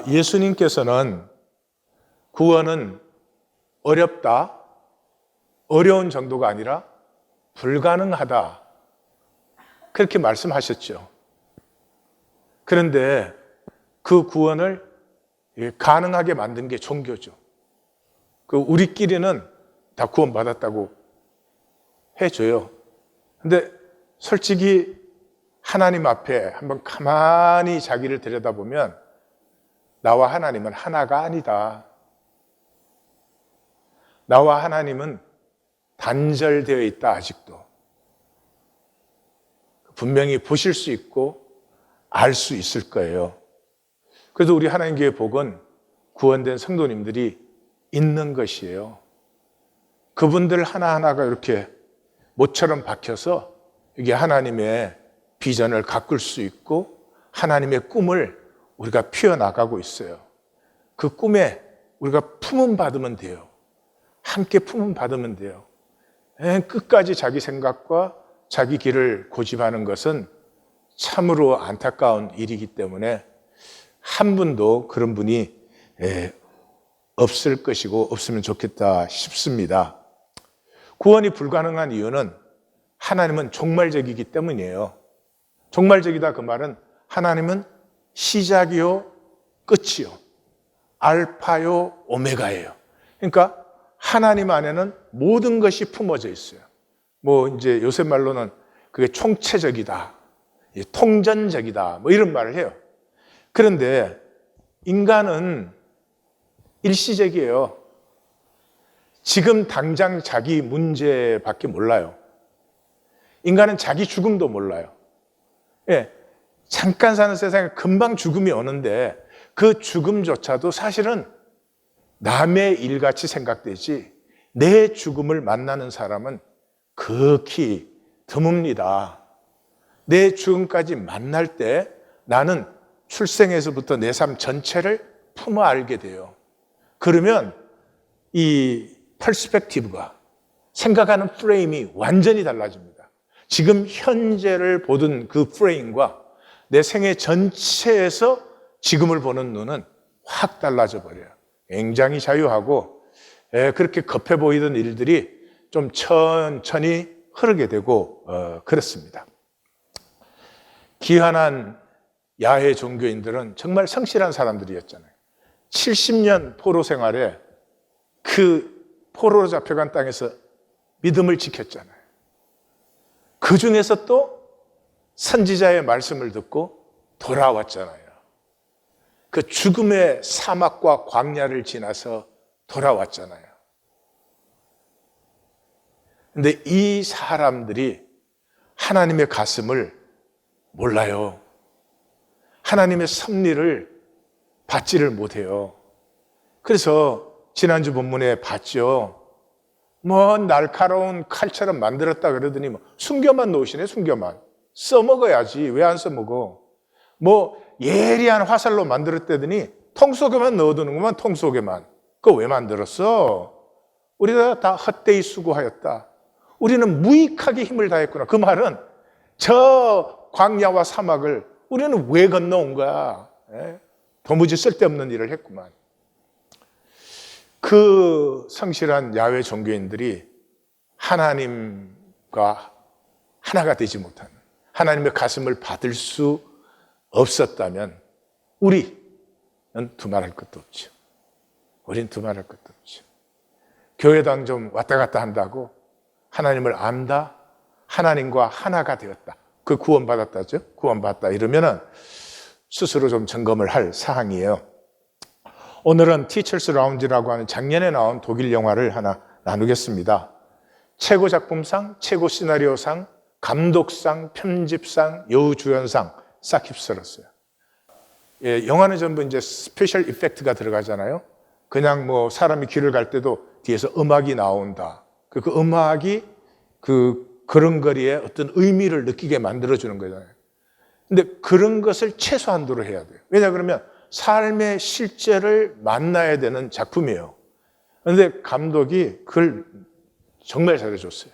예수님께서는 구원은 어렵다, 어려운 정도가 아니라 불가능하다, 그렇게 말씀하셨죠. 그런데 그 구원을 가능하게 만든 게 종교죠. 우리끼리는 다 구원받았다고 해줘요. 근데 솔직히 하나님 앞에 한번 가만히 자기를 들여다보면 나와 하나님은 하나가 아니다. 나와 하나님은 단절되어 있다, 아직도. 분명히 보실 수 있고 알 수 있을 거예요. 그래서 우리 하나님교회 복은 구원된 성도님들이 있는 것이에요. 그분들 하나하나가 이렇게 못처럼 박혀서 이게 하나님의 비전을 가꿀 수 있고 하나님의 꿈을 우리가 피워나가고 있어요. 그 꿈에 우리가 품은 받으면 돼요. 함께 품은 받으면 돼요. 끝까지 자기 생각과 자기 길을 고집하는 것은 참으로 안타까운 일이기 때문에 한 분도 그런 분이 없을 것이고 없으면 좋겠다 싶습니다. 구원이 불가능한 이유는 하나님은 종말적이기 때문이에요. 종말적이다 그 말은 하나님은 시작이요 끝이요 알파요 오메가예요. 그러니까 하나님 안에는 모든 것이 품어져 있어요. 이제 요새 말로는 그게 총체적이다, 통전적이다, 이런 말을 해요. 그런데 인간은 일시적이에요. 지금 당장 자기 문제밖에 몰라요. 인간은 자기 죽음도 몰라요. 잠깐 사는 세상에 금방 죽음이 오는데 그 죽음조차도 사실은 남의 일같이 생각되지 내 죽음을 만나는 사람은 극히 드뭅니다. 내 죽음까지 만날 때 나는 출생에서부터 내 삶 전체를 품어 알게 돼요. 그러면 이 퍼스펙티브가, 생각하는 프레임이 완전히 달라집니다. 지금 현재를 보던 그 프레임과 내 생애 전체에서 지금을 보는 눈은 확 달라져 버려요. 굉장히 자유하고 그렇게 급해 보이던 일들이 좀 천천히 흐르게 되고 그렇습니다. 귀환한 야훼 종교인들은 정말 성실한 사람들이었잖아요. 70년 포로 생활에 그 포로로 잡혀간 땅에서 믿음을 지켰잖아요. 그 중에서 또 선지자의 말씀을 듣고 돌아왔잖아요. 그 죽음의 사막과 광야를 지나서 돌아왔잖아요. 근데 이 사람들이 하나님의 가슴을 몰라요. 하나님의 섭리를 받지를 못해요. 그래서 지난주 본문에 봤죠. 날카로운 칼처럼 만들었다 그러더니 순교만 놓으시네. 순교만 써먹어야지. 왜 안 써먹어? 예리한 화살로 만들었다더니 통 속에만 넣어두는구만. 통 속에만. 그거 왜 만들었어? 우리가 다 헛되이 수고하였다. 우리는 무익하게 힘을 다했구나. 그 말은 저 광야와 사막을 우리는 왜 건너온 거야? 도무지 쓸데없는 일을 했구만. 그 성실한 야훼 종교인들이 하나님과 하나가 되지 못하는, 하나님의 가슴을 받을 수 없었다면 우리는 두말할 것도 없죠. 우리는 두말할 것도 없죠. 교회당 좀 왔다 갔다 한다고 하나님을 안다, 하나님과 하나가 되었다, 그 구원받았다죠. 구원받았다 이러면은 스스로 좀 점검을 할 사항이에요. 오늘은 티처스 라운지라고 하는 작년에 나온 독일 영화를 하나 나누겠습니다. 최고 작품상, 최고 시나리오상, 감독상, 편집상, 여우주연상 싹 휩쓸었어요. 영화는 전부 이제 스페셜 이펙트가 들어가잖아요. 그냥 사람이 길을 갈 때도 뒤에서 음악이 나온다. 그 음악이 그런 거리에 어떤 의미를 느끼게 만들어주는 거잖아요. 근데 그런 것을 최소한도로 해야 돼요. 왜냐 그러면 삶의 실제를 만나야 되는 작품이에요. 그런데 감독이 그걸 정말 잘해줬어요.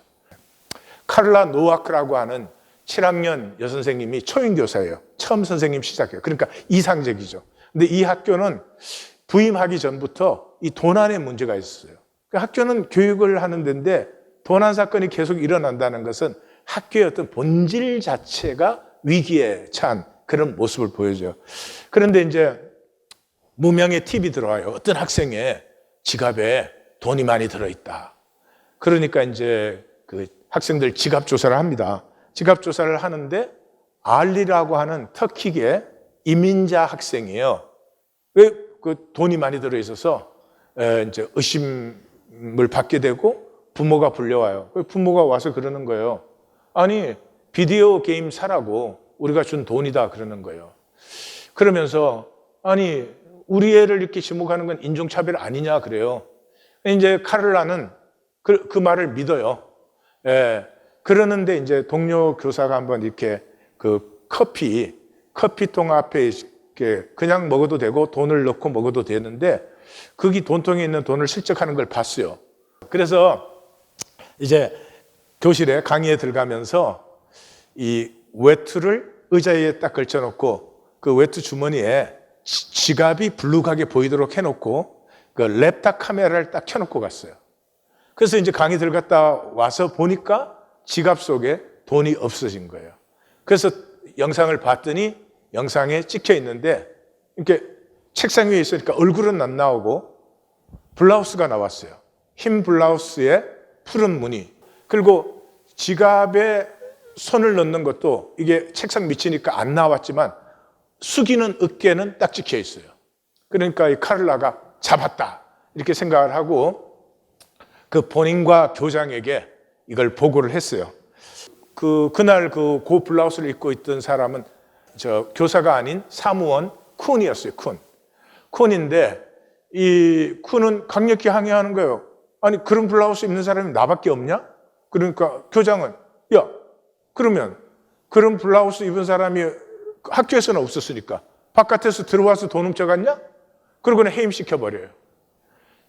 카를라 노아크라고 하는 7학년 여선생님이 초임교사예요. 처음 선생님 시작해요. 그러니까 이상적이죠. 근데 이 학교는 부임하기 전부터 이 도난의 문제가 있었어요. 그 학교는 교육을 하는 데인데 도난 사건이 계속 일어난다는 것은 학교의 어떤 본질 자체가 위기에 처한 그런 모습을 보여줘요. 그런데 이제 무명의 팁이 들어와요. 어떤 학생의 지갑에 돈이 많이 들어있다. 그러니까 이제 그 학생들 지갑 조사를 합니다. 지갑 조사를 하는데 알리라고 하는 터키계 이민자 학생이에요. 왜 그 돈이 많이 들어있어서 이제 의심을 받게 되고 부모가 불려와요. 부모가 와서 그러는 거예요. 아니, 비디오 게임 사라고 우리가 준 돈이다 그러는 거예요. 그러면서 아니, 우리 애를 이렇게 지목하는 건 인종차별 아니냐 그래요. 이제 카를라는 그 말을 믿어요. 그러는데 이제 동료 교사가 한번 이렇게 그 커피통 앞에 이렇게 그냥 먹어도 되고 돈을 넣고 먹어도 되는데 거기 돈통에 있는 돈을 실적하는 걸 봤어요. 그래서 이제 교실에 강의에 들어가면서 이 외투를 의자에 딱 걸쳐놓고 그 외투 주머니에 지갑이 불룩하게 보이도록 해놓고 그 랩탑 카메라를 딱 켜놓고 갔어요. 그래서 이제 강의 들어갔다 와서 보니까 지갑 속에 돈이 없어진 거예요. 그래서 영상을 봤더니 영상에 찍혀 있는데 이렇게 책상 위에 있으니까 얼굴은 안 나오고 블라우스가 나왔어요. 흰 블라우스에 푸른 무늬. 그리고 지갑에 손을 넣는 것도 이게 책상 밑이니까 안 나왔지만 숙이는 어깨는 딱 찍혀 있어요. 그러니까 이 카를라가 잡았다 이렇게 생각을 하고 그 본인과 교장에게 이걸 보고를 했어요. 그날 고 블라우스를 입고 있던 사람은 저 교사가 아닌 사무원 쿤이었어요. 쿤인데 이 쿤은 강력히 항의하는 거예요. 아니, 그런 블라우스 입는 사람이 나밖에 없냐? 그러니까 교장은 야, 그러면 그런 블라우스 입은 사람이 학교에서는 없었으니까 바깥에서 들어와서 돈 훔쳐갔냐? 그러고는 해임시켜버려요.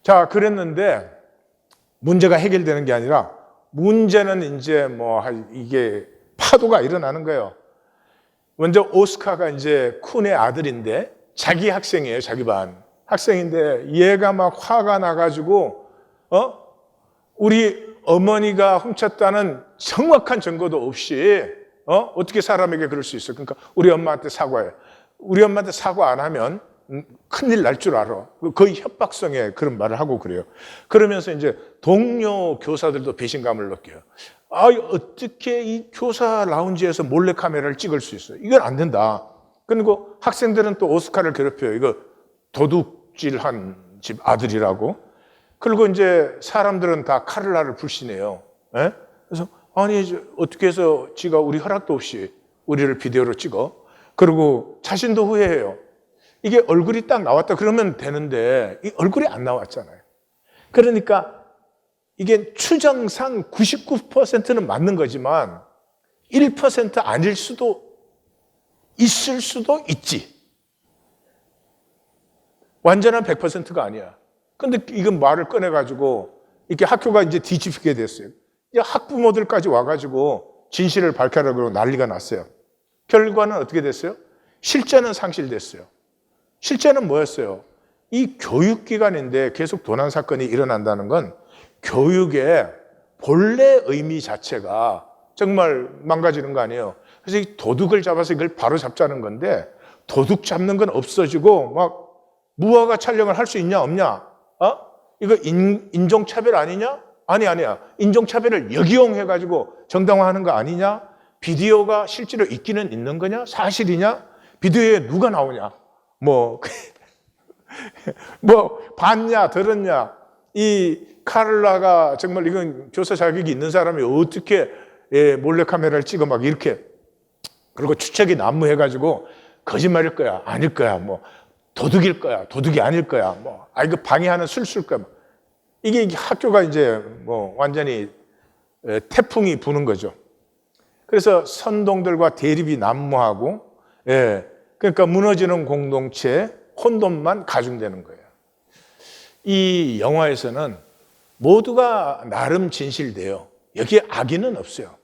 자, 그랬는데 문제가 해결되는 게 아니라 문제는 이제 이게 파도가 일어나는 거예요. 먼저 오스카가 이제 쿤의 아들인데 자기 학생이에요. 자기 반 학생인데 얘가 막 화가 나가지고 우리 어머니가 훔쳤다는 정확한 증거도 없이 어떻게 사람에게 그럴 수 있어? 그러니까 우리 엄마한테 사과해. 우리 엄마한테 사과 안 하면 큰일 날 줄 알아. 거의 협박성의 그런 말을 하고 그래요. 그러면서 이제 동료 교사들도 배신감을 느껴요. 어떻게 이 교사 라운지에서 몰래 카메라를 찍을 수 있어요? 이건 안 된다. 그리고 학생들은 또 오스카를 괴롭혀요. 이거 도둑질한 집 아들이라고. 그리고 이제 사람들은 다 카를라를 불신해요. 그래서 아니, 어떻게 해서 지가 우리 허락도 없이 우리를 비디오로 찍어? 그리고 자신도 후회해요. 이게 얼굴이 딱 나왔다 그러면 되는데 이 얼굴이 안 나왔잖아요. 그러니까 이게 추정상 99%는 맞는 거지만 1% 아닐 수도 있을 수도 있지. 완전한 100%가 아니야. 근데 이건 말을 꺼내가지고 이렇게 학교가 이제 뒤집히게 됐어요. 이제 학부모들까지 와가지고 진실을 밝혀라 그러고 난리가 났어요. 결과는 어떻게 됐어요? 실제는 상실됐어요. 실제는 뭐였어요? 이 교육기관인데 계속 도난 사건이 일어난다는 건 교육의 본래 의미 자체가 정말 망가지는 거 아니에요. 그래서 이 도둑을 잡아서 이걸 바로 잡자는 건데 도둑 잡는 건 없어지고 막 무허가 촬영을 할 수 있냐 없냐? 이거 인종차별 아니냐? 아니야. 인종차별을 역이용해가지고 정당화하는 거 아니냐? 비디오가 실제로 있기는 있는 거냐? 사실이냐? 비디오에 누가 나오냐? 봤냐, 들었냐? 이 카를라가 정말 이건 교사 자격이 있는 사람이 어떻게 몰래카메라를 찍어 막 이렇게 그리고 추측이 난무해가지고 거짓말일 거야, 아닐 거야, 도둑일 거야, 도둑이 아닐 거야, 이거 방해하는 술수일 거야. 이게 학교가 이제 완전히 태풍이 부는 거죠. 그래서 선동들과 대립이 난무하고, 그러니까 무너지는 공동체, 혼돈만 가중되는 거예요. 이 영화에서는 모두가 나름 진실돼요. 여기에 악의는 없어요.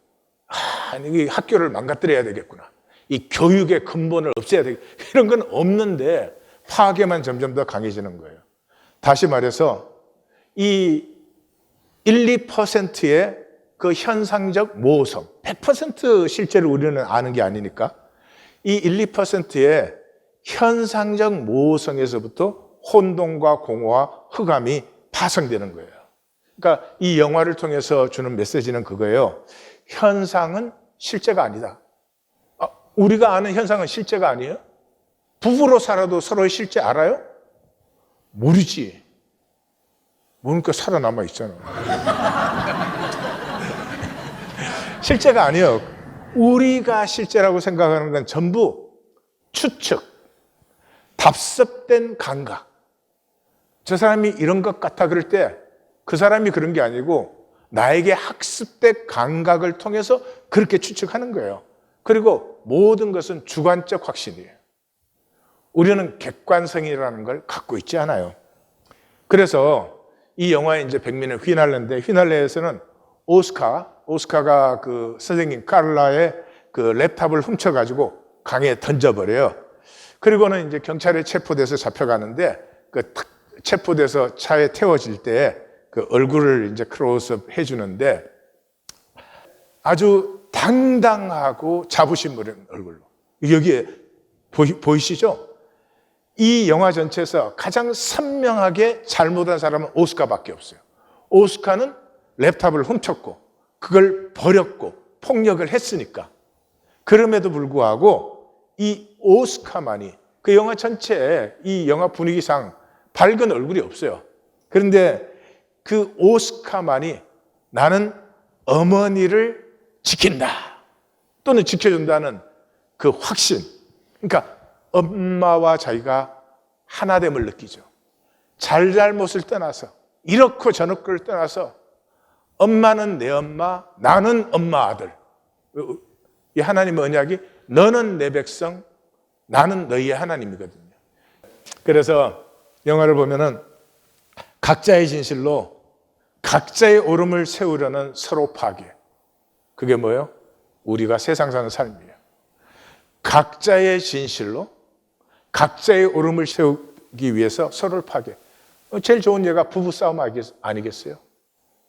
이 학교를 망가뜨려야 되겠구나. 이 교육의 근본을 없애야 되겠구나. 이런 건 없는데 파괴만 점점 더 강해지는 거예요. 다시 말해서 이 1, 2%의 그 현상적 모호성, 100% 실제로 우리는 아는 게 아니니까 이 1, 2%의 현상적 모호성에서부터 혼돈과 공허와 흑암이 파생되는 거예요. 그러니까 이 영화를 통해서 주는 메시지는 그거예요. 현상은 실제가 아니다. 우리가 아는 현상은 실제가 아니에요? 부부로 살아도 서로의 실제 알아요? 모르지. 모르니까 살아남아 있잖아. 실제가 아니에요. 우리가 실제라고 생각하는 건 전부 추측, 답습된 감각. 저 사람이 이런 것 같아 그럴 때 그 사람이 그런 게 아니고 나에게 학습된 감각을 통해서 그렇게 추측하는 거예요. 그리고 모든 것은 주관적 확신이에요. 우리는 객관성이라는 걸 갖고 있지 않아요. 그래서 이 영화에 이제 백미는 휘날레인데 휘날레에서는 오스카가 그 선생님 카를라의 그 랩탑을 훔쳐가지고 강에 던져버려요. 그리고는 이제 경찰에 체포돼서 잡혀가는데 그 체포돼서 차에 태워질 때 그 얼굴을 이제 클로즈업 해주는데 아주 당당하고 자부심 어린 얼굴로. 여기에 보이시죠? 이 영화 전체에서 가장 선명하게 잘못한 사람은 오스카밖에 없어요. 오스카는 랩탑을 훔쳤고 그걸 버렸고 폭력을 했으니까. 그럼에도 불구하고 이 오스카만이 그 영화 전체에 이 영화 분위기상 밝은 얼굴이 없어요. 그런데 그 오스카만이 나는 어머니를 지킨다 또는 지켜준다는 그 확신. 그러니까 엄마와 자기가 하나됨을 느끼죠. 잘잘못을 떠나서 이렇고 저렇고를 떠나서 엄마는 내 엄마, 나는 엄마 아들. 이 하나님의 언약이 너는 내 백성, 나는 너희의 하나님이거든요. 그래서 영화를 보면은 각자의 진실로 각자의 오름을 세우려는 서로 파괴. 그게 뭐예요? 우리가 세상 사는 삶이에요. 각자의 진실로 각자의 오름을 세우기 위해서 서로를 파괴. 제일 좋은 예가 부부싸움 아니겠어요?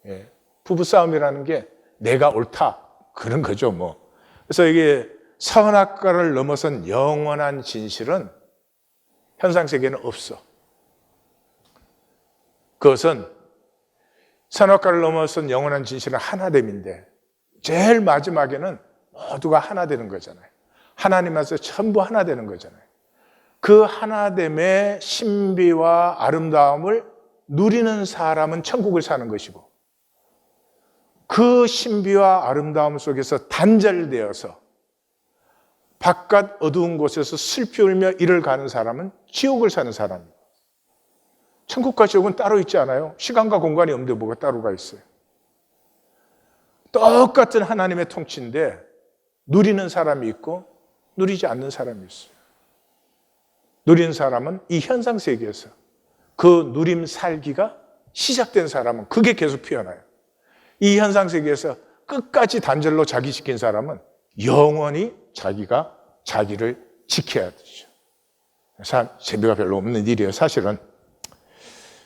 예. 부부싸움이라는 게 내가 옳다. 그런 거죠, 뭐. 그래서 이게 선악과를 넘어선 영원한 진실은 현상 세계는 없어. 그것은 선악과를 넘어선 영원한 진실은 하나됨인데 제일 마지막에는 모두가 하나 되는 거잖아요. 하나님께서 전부 하나 되는 거잖아요. 그 하나됨의 신비와 아름다움을 누리는 사람은 천국을 사는 것이고 그 신비와 아름다움 속에서 단절되어서 바깥 어두운 곳에서 슬피 울며 이를 가는 사람은 지옥을 사는 사람입니다. 천국과 지옥은 따로 있지 않아요? 시간과 공간이 없는데 뭐가 따로가 있어요? 똑같은 하나님의 통치인데 누리는 사람이 있고 누리지 않는 사람이 있어요. 누리는 사람은 이 현상 세계에서 그 누림 살기가 시작된 사람은 그게 계속 피어나요. 이 현상 세계에서 끝까지 단절로 자기시킨 사람은 영원히 자기가 자기를 지켜야 되죠. 재미가 별로 없는 일이에요, 사실은.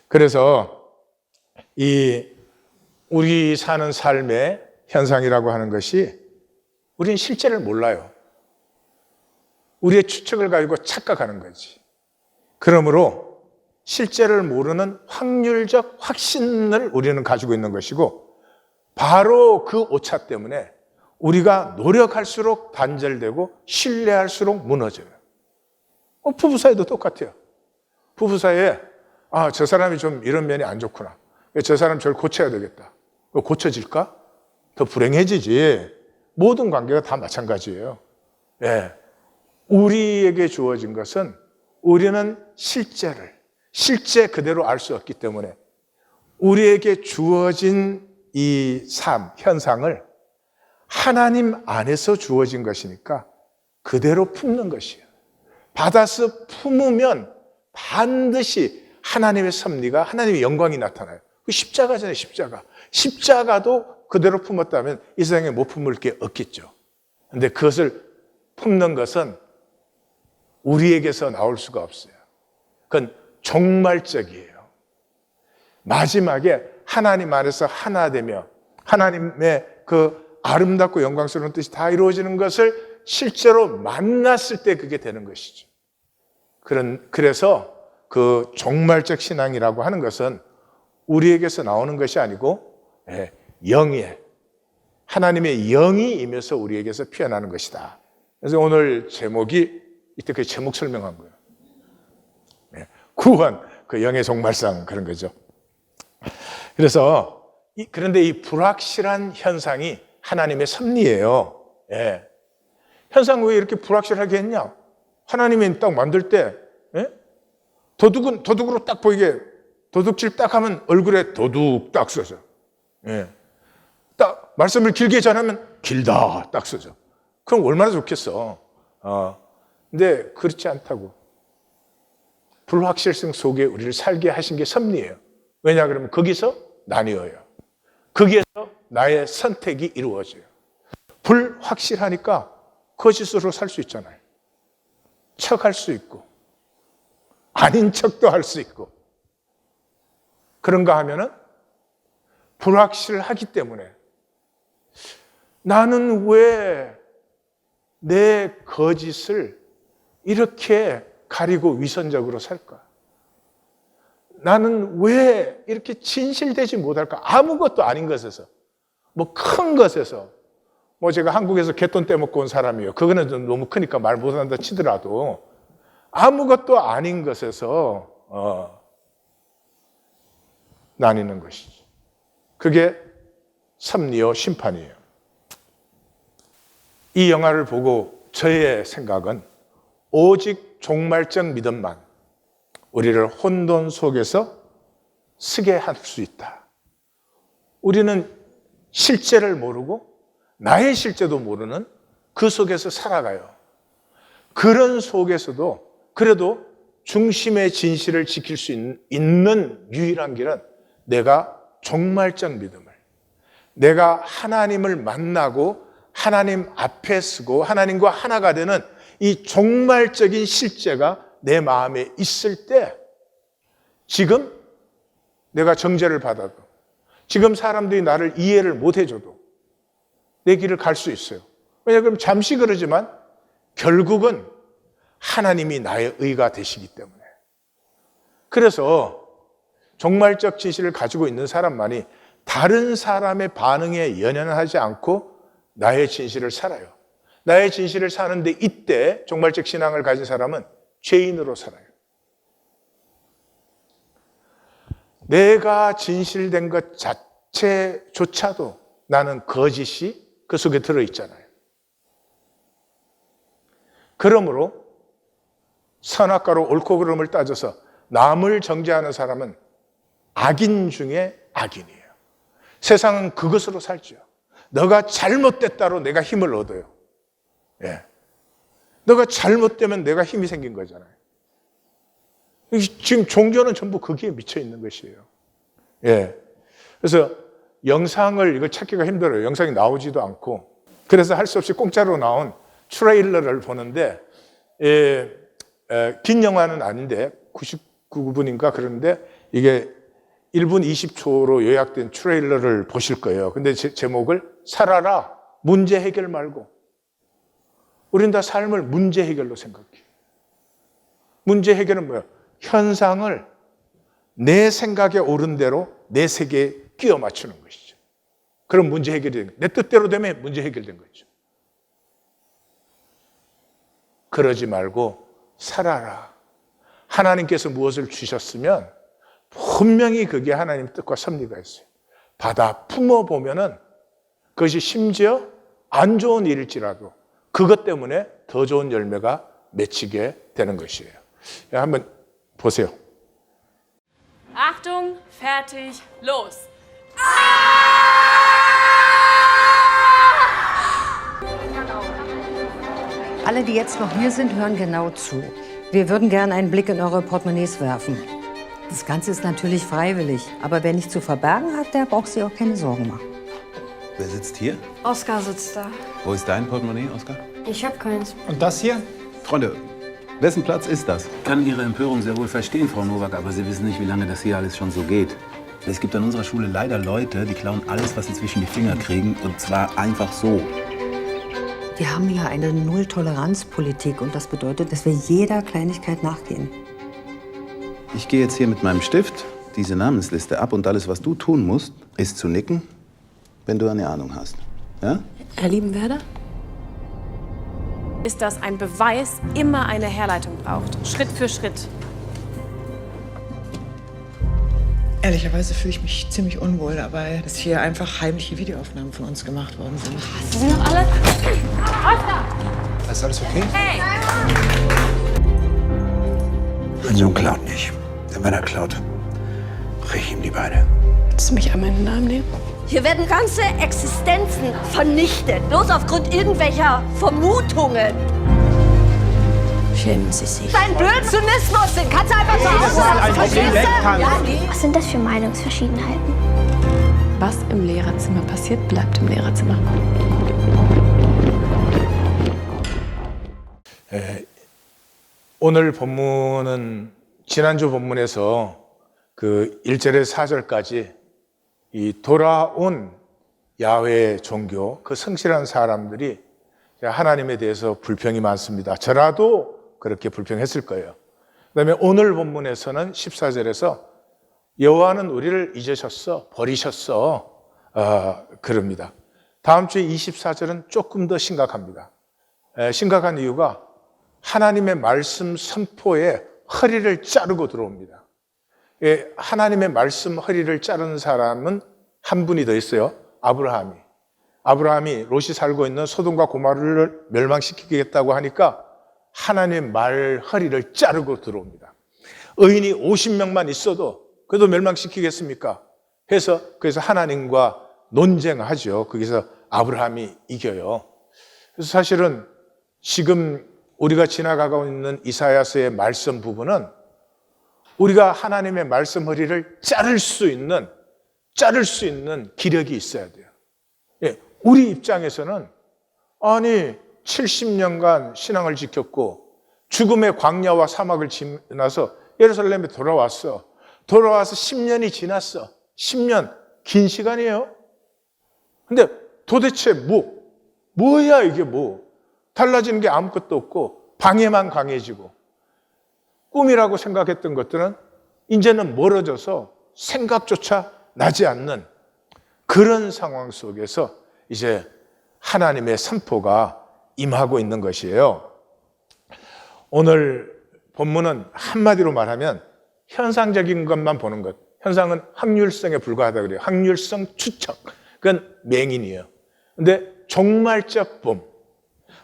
그래서 우리 사는 삶의 현상이라고 하는 것이 우리는 실제를 몰라요. 우리의 추측을 가지고 착각하는 거지. 그러므로 실제를 모르는 확률적 확신을 우리는 가지고 있는 것이고 바로 그 오차 때문에 우리가 노력할수록 단절되고 신뢰할수록 무너져요. 부부 사이도 똑같아요. 부부 사이에 저 사람이 좀 이런 면이 안 좋구나. 저 사람 저를 고쳐야 되겠다. 고쳐질까? 더 불행해지지. 모든 관계가 다 마찬가지예요. 예. 우리에게 주어진 것은 우리는 실제 그대로 알 수 없기 때문에 우리에게 주어진 이 삶, 현상을 하나님 안에서 주어진 것이니까 그대로 품는 것이에요. 받아서 품으면 반드시 하나님의 섭리가, 하나님의 영광이 나타나요. 그 십자가잖아요, 십자가. 십자가도 그대로 품었다면 이 세상에 못 품을 게 없겠죠. 그런데 그것을 품는 것은 우리에게서 나올 수가 없어요. 그건 종말적이에요. 마지막에 하나님 안에서 하나 되며 하나님의 그 아름답고 영광스러운 뜻이 다 이루어지는 것을 실제로 만났을 때 그게 되는 것이죠. 그래서 그 종말적 신앙이라고 하는 것은 우리에게서 나오는 것이 아니고 영의 하나님의 영이 임해서 우리에게서 피어나는 것이다. 그래서 오늘 제목이 이때 그 제목 설명한 거예요. 구원, 그 영의 종말상 그런 거죠. 그래서 그런데 이 불확실한 현상이 하나님의 섭리예요. 현상 왜 이렇게 불확실하게 했냐? 하나님이 딱 만들 때 도둑으로 딱 보이게 도둑질 딱 하면 얼굴에 도둑 딱 써져. 딱 말씀을 길게 전하면 길다 딱 써져. 그럼 얼마나 좋겠어. 근데 그렇지 않다고. 불확실성 속에 우리를 살게 하신 게 섭리예요. 왜냐 그러면 거기서 나뉘어요. 거기에서 나의 선택이 이루어져요. 불확실하니까 거짓으로 살 수 있잖아요. 척할 수 있고 아닌 척도 할 수 있고 그런가 하면은 불확실하기 때문에 나는 왜 내 거짓을 이렇게 가리고 위선적으로 살까? 나는 왜 이렇게 진실되지 못할까? 아무것도 아닌 것에서, 뭐 큰 것에서, 뭐 제가 한국에서 갯돈 떼먹고 온 사람이에요. 그거는 좀 너무 크니까 말 못한다 치더라도 아무것도 아닌 것에서 나뉘는 것이죠. 그게 섭리요 심판이에요. 이 영화를 보고 저의 생각은 오직 종말적 믿음만 우리를 혼돈 속에서 쓰게 할 수 있다. 우리는 실제를 모르고 나의 실제도 모르는 그 속에서 살아가요. 그런 속에서도 그래도 중심의 진실을 지킬 수 있는 유일한 길은 내가 종말적 믿음을, 내가 하나님을 만나고 하나님 앞에 서고 하나님과 하나가 되는 이 종말적인 실제가 내 마음에 있을 때 지금 내가 정죄를 받아도 지금 사람들이 나를 이해를 못 해줘도 내 길을 갈 수 있어요. 왜냐하면 잠시 그러지만 결국은 하나님이 나의 의가 되시기 때문에. 그래서 종말적 진실을 가지고 있는 사람만이 다른 사람의 반응에 연연하지 않고 나의 진실을 살아요. 나의 진실을 사는데 이때 종말적 신앙을 가진 사람은 죄인으로 살아요. 내가 진실된 것 자체조차도 나는 거짓이 그 속에 들어있잖아요. 그러므로 선악과로 옳고 그름을 따져서 남을 정죄하는 사람은 악인 중에 악인이에요. 세상은 그것으로 살죠. 너가 잘못됐다로 내가 힘을 얻어요. 너가 잘못되면 내가 힘이 생긴 거잖아요. 지금 종교는 전부 거기에 미쳐 있는 것이에요. 그래서 영상을 이걸 찾기가 힘들어요. 영상이 나오지도 않고. 그래서 할 수 없이 공짜로 나온 트레일러를 보는데 긴 영화는 아닌데 99분인가 그런데 이게 1분 20초로 요약된 트레일러를 보실 거예요. 근데 제목을 살아라 문제 해결 말고. 우린 다 삶을 문제 해결로 생각해요. 문제 해결은 뭐예요? 현상을 내 생각에 옳은 대로 내 세계에 끼워 맞추는 것이죠. 그럼 문제 해결이 되는 거예요. 내 뜻대로 되면 문제 해결된 거죠. 그러지 말고 살아라. 하나님께서 무엇을 주셨으면 분명히 그게 하나님 뜻과 섭리가 있어요. 받아 품어보면은 그것이 심지어 안 좋은 일일지라도 그것 때문에 더 좋은 열매가 맺히게 되는 것이에요. 한번 보세요. Achtung, fertig, los! Alle, die jetzt noch hier sind, hören genau zu. Wir würden gerne einen Blick in eure Portemonnaies werfen. Das Ganze ist natürlich freiwillig, aber wer nichts zu verbergen hat, der braucht sich auch keine Sorgen machen. Wer sitzt hier? Oskar sitzt da. Wo ist dein Portemonnaie, Oskar? Ich hab keins. Und das hier? Freunde, Wessen Platz ist das? Ich kann Ihre Empörung sehr wohl verstehen, Frau Nowak, aber Sie wissen nicht, wie lange das hier alles schon so geht. Es gibt an unserer Schule leider Leute, die klauen alles, was sie zwischen die Finger kriegen, und zwar einfach so. Wir haben hier eine Null-Toleranz-Politik und das bedeutet, dass wir jeder Kleinigkeit nachgehen. Ich gehe jetzt hier mit meinem Stift diese Namensliste ab und alles, was du tun musst, ist zu nicken, wenn du eine Ahnung hast. Ja? Herr Liebenwerder? Ist, dass ein Beweis immer eine Herleitung braucht. Schritt für Schritt. Ehrlicherweise fühle ich mich ziemlich unwohl dabei, dass hier einfach heimliche Videoaufnahmen von uns gemacht worden sind. Sie sind doch alle... Ist alles okay? Hey! Mein Sohn klaut nicht. Denn wenn er klaut, brich ich ihm die Beine. Willst du mich einmal in den Arm nehmen? Hier werden ganze Existenzen vernichtet, bloß aufgrund irgendwelcher Vermutungen. Schämen Sie sich. Dein Blödsinnismus, den kannst du einfach zu Hause lassen, verstehst du? Was sind das für Meinungsverschiedenheiten? Was im Lehrerzimmer passiert, bleibt im Lehrerzimmer. 오늘 본문은 지난주 본문에서 그 1절에서 4절까지 이 돌아온 야훼 종교, 그 성실한 사람들이 하나님에 대해서 불평이 많습니다. 저라도 그렇게 불평했을 거예요. 그다음에 오늘 본문에서는 14절에서 여호와는 우리를 잊으셨어, 버리셨어, 그럽니다. 다음 주에 24절은 조금 더 심각합니다. 심각한 이유가 하나님의 말씀 선포에 허리를 자르고 들어옵니다. 하나님의 말씀 허리를 자르는 사람은 한 분이 더 있어요. 아브라함이 롯이 살고 있는 소돔과 고모라를 멸망시키겠다고 하니까 하나님의 말 허리를 자르고 들어옵니다. 의인이 50명만 있어도 그래도 멸망시키겠습니까? 그래서 하나님과 논쟁하죠. 거기서 아브라함이 이겨요. 그래서 사실은 지금 우리가 지나가고 있는 이사야서의 말씀 부분은 우리가 하나님의 말씀 허리를 자를 수 있는 기력이 있어야 돼요. 우리 입장에서는 아니 70년간 신앙을 지켰고 죽음의 광야와 사막을 지나서 예루살렘에 돌아와서 10년이 지났어. 10년 긴 시간이에요. 근데 도대체 뭐야 이게 달라지는 게 아무것도 없고 방해만 강해지고 꿈이라고 생각했던 것들은 이제는 멀어져서 생각조차 나지 않는 그런 상황 속에서 이제 하나님의 선포가 임하고 있는 것이에요. 오늘 본문은 한마디로 말하면 현상적인 것만 보는 것. 현상은 확률성에 불과하다 그래요. 확률성 추측. 그건 맹인이에요. 근데 종말적 봄.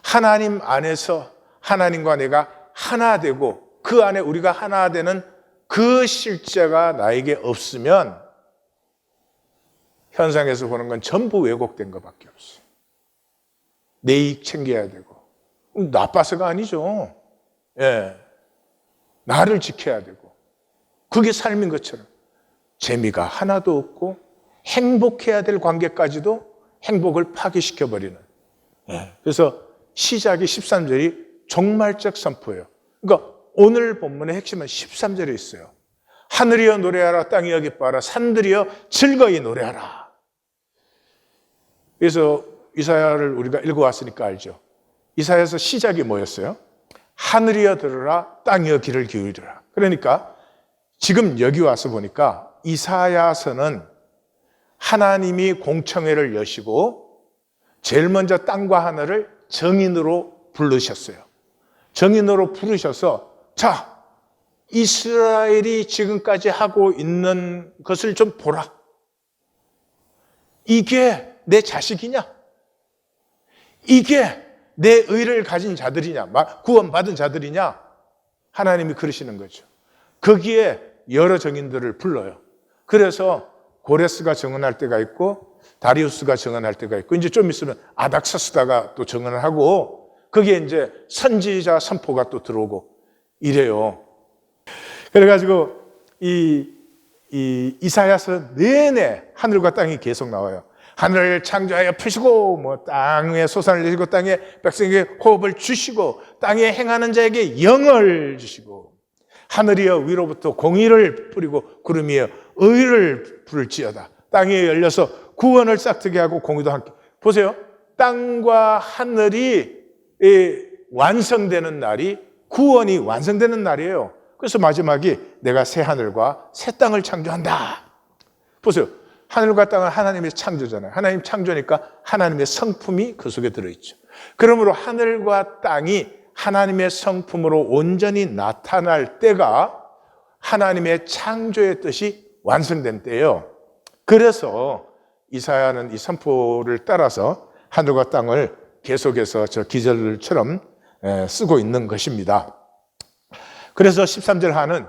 하나님 안에서 하나님과 내가 하나 되고 그 안에 우리가 하나 되는 그 실제가 나에게 없으면 현상에서 보는 건 전부 왜곡된 것밖에 없어요. 내 이익 챙겨야 되고 나빠서가 아니죠. 나를 지켜야 되고 그게 삶인 것처럼 재미가 하나도 없고 행복해야 될 관계까지도 행복을 파괴시켜버리는. 그래서 시작이 13절이 종말적 선포예요. 그러니까 오늘 본문의 핵심은 13절에 있어요. 하늘이여 노래하라, 땅이여 기뻐하라, 산들이여 즐거이 노래하라. 그래서 이사야를 우리가 읽어왔으니까 알죠. 이사야에서 시작이 뭐였어요? 하늘이여 들으라, 땅이여 귀를 기울이라. 그러니까 지금 여기 와서 보니까 이사야서는 하나님이 공청회를 여시고 제일 먼저 땅과 하늘을 정인으로 부르셨어요. 정인으로 부르셔서 자, 이스라엘이 지금까지 하고 있는 것을 좀 보라. 이게 내 자식이냐? 이게 내 의를 가진 자들이냐? 구원받은 자들이냐? 하나님이 그러시는 거죠. 거기에 여러 정인들을 불러요. 그래서 고레스가 정언할 때가 있고 다리우스가 정언할 때가 있고 이제 좀 있으면 아닥사스다가 또 정언을 하고 거기에 이제 선지자 선포가 또 들어오고 이래요. 그래가지고 이 이사야서 내내 하늘과 땅이 계속 나와요. 하늘을 창조하여 펴시고 뭐 땅에 솟아날 내시고 땅에 백성에게 호흡을 주시고 땅에 행하는 자에게 영을 주시고 하늘이여 위로부터 공의를 뿌리고 구름이여 의를 부를지어다. 땅이 열려서 구원을 싹트게 하고 공의도 함께. 보세요. 땅과 하늘이 완성되는 날이 구원이 완성되는 날이에요. 그래서 마지막이 내가 새 하늘과 새 땅을 창조한다. 보세요. 하늘과 땅은 하나님의 창조잖아요. 하나님 창조니까 하나님의 성품이 그 속에 들어있죠. 그러므로 하늘과 땅이 하나님의 성품으로 온전히 나타날 때가 하나님의 창조의 뜻이 완성된 때예요. 그래서 이사야는 이 선포를 따라서 하늘과 땅을 계속해서 저 기절처럼 쓰고 있는 것입니다. 그래서 13절 하는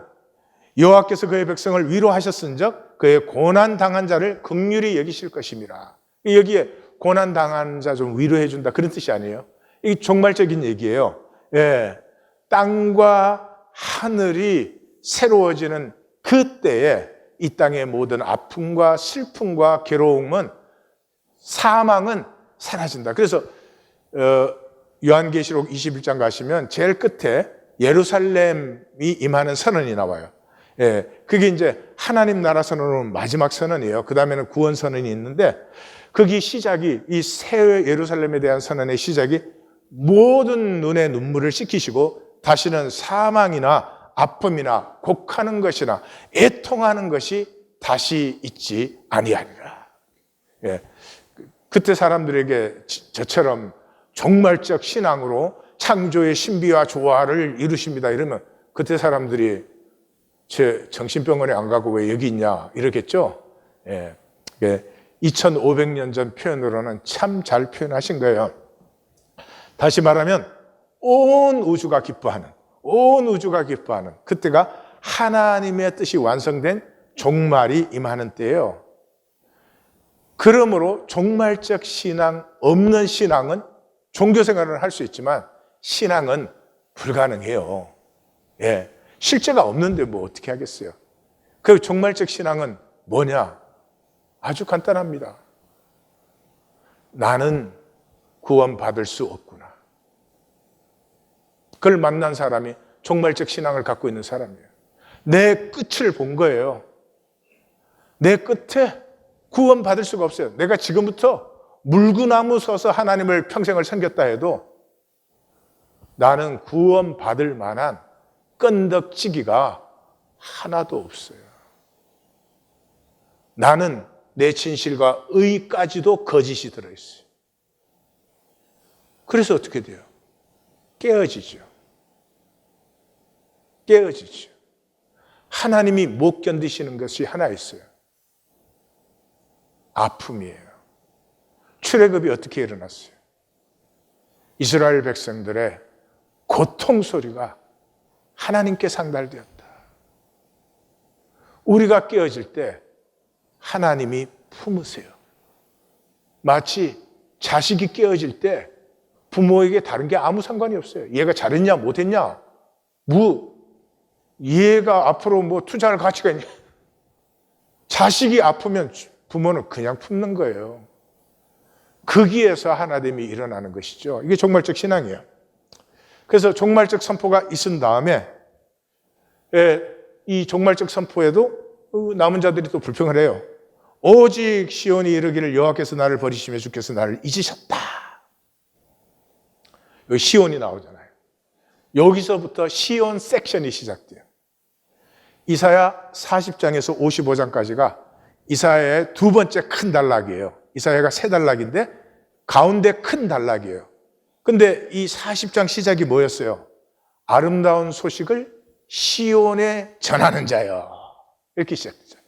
여호와께서 그의 백성을 위로하셨은즉 그의 고난당한 자를 긍휼히 여기실 것입니다. 여기에 고난당한 자 좀 위로해 준다 그런 뜻이 아니에요. 이게 종말적인 얘기예요. 예, 땅과 하늘이 새로워지는 그때에 이 땅의 모든 아픔과 슬픔과 괴로움은 사망은 사라진다. 그래서 요한계시록 21장 가시면 제일 끝에 예루살렘이 임하는 선언이 나와요. 예, 그게 이제 하나님 나라 선언은 마지막 선언이에요. 그 다음에는 구원 선언이 있는데 거기 시작이 이 새 예루살렘에 대한 선언의 시작이 모든 눈에 눈물을 씻기시고 다시는 사망이나 아픔이나 곡하는 것이나 애통하는 것이 다시 있지 아니하리라. 예, 그때 사람들에게 저처럼 종말적 신앙으로 창조의 신비와 조화를 이루십니다 이러면 그때 사람들이 제 정신병원에 안 가고 왜 여기 있냐 이러겠죠. 예, 2500년 전 표현으로는 참 잘 표현하신 거예요. 다시 말하면 온 우주가 기뻐하는 그때가 하나님의 뜻이 완성된 종말이 임하는 때예요. 그러므로 종말적 신앙 없는 신앙은 종교생활을 할 수 있지만 신앙은 불가능해요. 예, 실제가 없는데 뭐 어떻게 하겠어요. 그 종말적 신앙은 뭐냐? 아주 간단합니다. 나는 구원받을 수 없구나. 그걸 만난 사람이 종말적 신앙을 갖고 있는 사람이에요. 내 끝을 본 거예요. 내 끝에 구원받을 수가 없어요. 내가 지금부터 물구나무 서서 하나님을 평생을 섬겼다 해도 나는 구원받을 만한 끈덕지기가 하나도 없어요. 나는 내 진실과 의까지도 거짓이 들어있어요. 그래서 어떻게 돼요? 깨어지죠. 하나님이 못 견디시는 것이 하나 있어요. 아픔이에요. 출애굽이 어떻게 일어났어요? 이스라엘 백성들의 고통 소리가 하나님께 상달되었다. 우리가 깨어질 때 하나님이 품으세요. 마치 자식이 깨어질 때 부모에게 다른 게 아무 상관이 없어요. 얘가 잘했냐 못했냐 얘가 앞으로 뭐 투자할 가치가 있냐. 자식이 아프면 부모는 그냥 품는 거예요. 거기에서 하나님이 일어나는 것이죠. 이게 종말적 신앙이에요. 그래서 종말적 선포가 있은 다음에 이 종말적 선포에도 남은 자들이 또 불평을 해요. 오직 시온이 이르기를 여호와께서 나를 버리시며 주께서 나를 잊으셨다. 여기 시온이 나오잖아요. 여기서부터 시온 섹션이 시작돼요. 이사야 40장에서 55장까지가 이사야의 두 번째 큰 단락이에요. 이사야가 세 단락인데 가운데 큰 단락이에요. 근데 이 40장 시작이 뭐였어요? 아름다운 소식을 시온에 전하는 자여. 이렇게 시작되죠.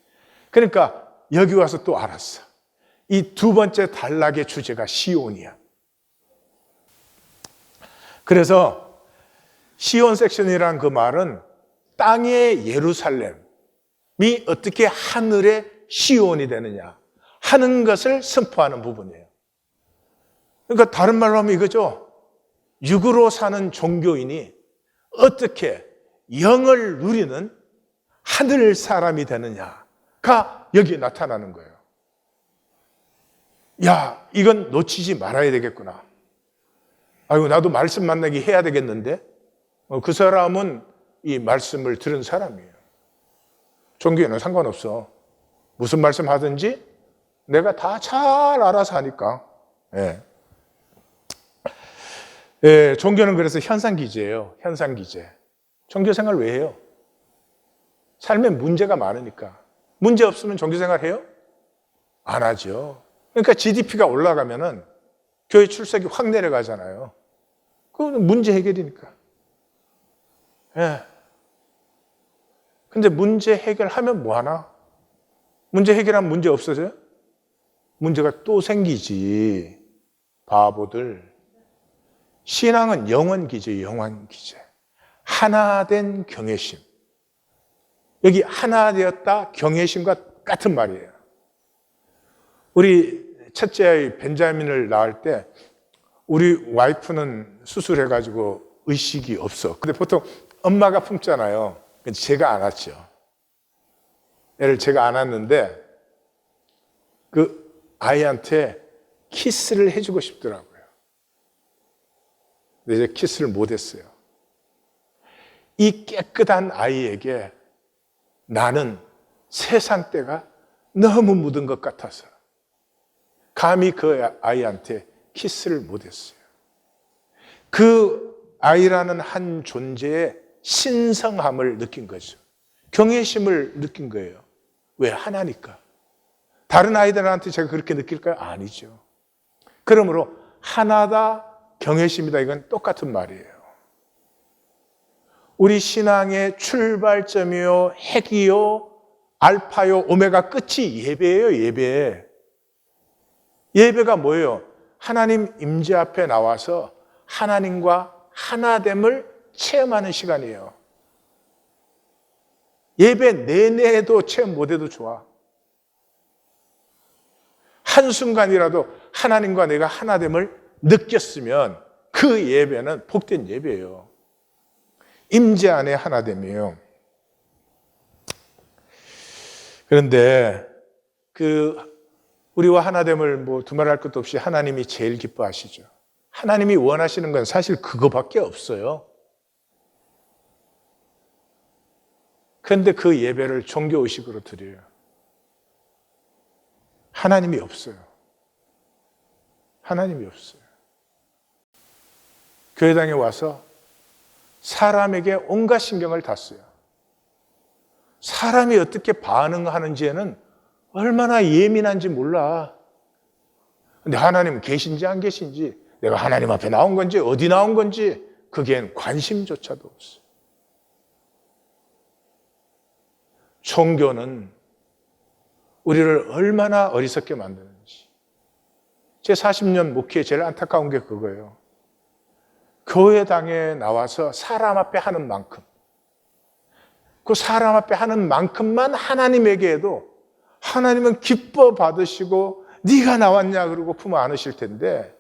그러니까 여기 와서 또 알았어. 이 두 번째 단락의 주제가 시온이야. 그래서 시온 섹션이라는 그 말은 땅의 예루살렘이 어떻게 하늘의 시온이 되느냐 하는 것을 선포하는 부분이에요. 그러니까 다른 말로 하면 이거죠. 육으로 사는 종교인이 어떻게 영을 누리는 하늘 사람이 되느냐가 여기에 나타나는 거예요. 야, 이건 놓치지 말아야 되겠구나. 아이고, 나도 말씀 만나기 해야 되겠는데? 그 사람은 이 말씀을 들은 사람이에요. 종교에는 상관없어. 무슨 말씀 하든지 내가 다 잘 알아서 하니까. 예. 예, 종교는 그래서 현상기제예요. 현상기제. 종교생활 왜 해요? 삶에 문제가 많으니까. 문제 없으면 종교생활 해요? 안 하죠. 그러니까 GDP가 올라가면은 교회 출석이 확 내려가잖아요. 그건 문제 해결이니까. 예. 근데 문제 해결하면 뭐 하나? 문제 해결하면 문제 없어져요? 문제가 또 생기지. 바보들. 신앙은 영원기제, 영원기제. 하나된 경외심. 여기 하나 되었다 경외심과 같은 말이에요. 우리 첫째 아이 벤자민을 낳을 때 우리 와이프는 수술해가지고 의식이 없어. 근데 보통 엄마가 품잖아요. 제가 안았죠. 애를 제가 안았는데 그 아이한테 키스를 해주고 싶더라고요. 근데 이제 키스를 못했어요. 이 깨끗한 아이에게 나는 세상 때가 너무 묻은 것 같아서 감히 그 아이한테 키스를 못했어요. 그 아이라는 한 존재의 신성함을 느낀 거죠. 경외심을 느낀 거예요. 왜? 하나니까. 다른 아이들한테 제가 그렇게 느낄까요? 아니죠. 그러므로 하나다, 경외심이다, 이건 똑같은 말이에요. 우리 신앙의 출발점이요, 핵이요, 알파요, 오메가 끝이 예배예요, 예배. 예배가 뭐예요? 하나님 임재 앞에 나와서 하나님과 하나됨을 체험하는 시간이에요. 예배 내내도 체험 못해도 좋아. 한순간이라도 하나님과 내가 하나됨을 느꼈으면 그 예배는 복된 예배예요. 임재 안에 하나됨이에요. 그런데 우리와 하나됨을 뭐 두말할 것도 없이 하나님이 제일 기뻐하시죠. 하나님이 원하시는 건 사실 그거밖에 없어요. 그런데 그 예배를 종교의식으로 드려요. 하나님이 없어요. 하나님이 없어요. 교회당에 와서 사람에게 온갖 신경을 다 써요. 사람이 어떻게 반응하는지에는 얼마나 예민한지 몰라. 근데 하나님은 계신지 안 계신지, 내가 하나님 앞에 나온 건지 어디 나온 건지 그게엔 관심조차도 없어요. 종교는 우리를 얼마나 어리석게 만드는지. 제 40년 목회에 제일 안타까운 게 그거예요. 교회당에 나와서 사람 앞에 하는 만큼, 그 사람 앞에 하는 만큼만 하나님에게 해도 하나님은 기뻐 받으시고 네가 나왔냐 그러고 품어 안으실 텐데,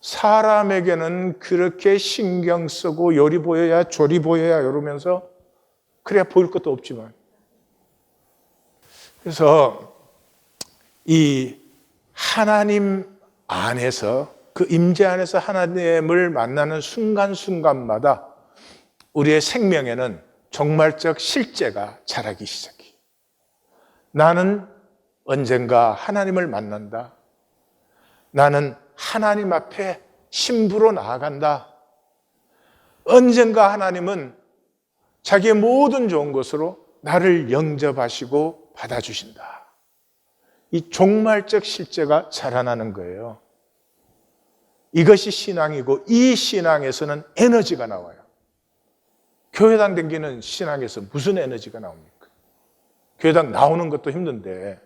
사람에게는 그렇게 신경 쓰고 요리 보여야 조리 보여야 이러면서 그래야 보일 것도 없지만, 그래서 이 하나님 안에서, 그 임재 안에서 하나님을 만나는 순간순간마다 우리의 생명에는 종말적 실제가 자라기 시작해요. 나는 언젠가 하나님을 만난다. 나는 하나님 앞에 신부로 나아간다. 언젠가 하나님은 자기의 모든 좋은 것으로 나를 영접하시고 받아주신다. 이 종말적 실제가 자라나는 거예요. 이것이 신앙이고, 이 신앙에서는 에너지가 나와요. 교회당 다니는 신앙에서 무슨 에너지가 나옵니까? 교회당 나오는 것도 힘든데.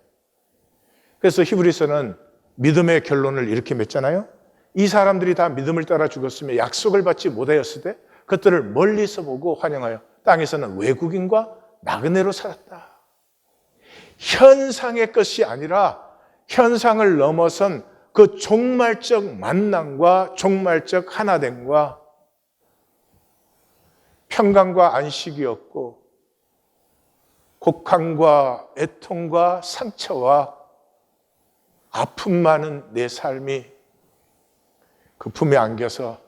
그래서 히브리서는 믿음의 결론을 이렇게 맺잖아요. 이 사람들이 다 믿음을 따라 죽었으며 약속을 받지 못하였을 때 그것들을 멀리서 보고 환영하여 땅에서는 외국인과 나그네로 살았다. 현상의 것이 아니라 현상을 넘어선 그 종말적 만남과 종말적 하나됨과 평강과 안식이었고, 곡한과 애통과 상처와 아픔 많은 내 삶이 그 품에 안겨서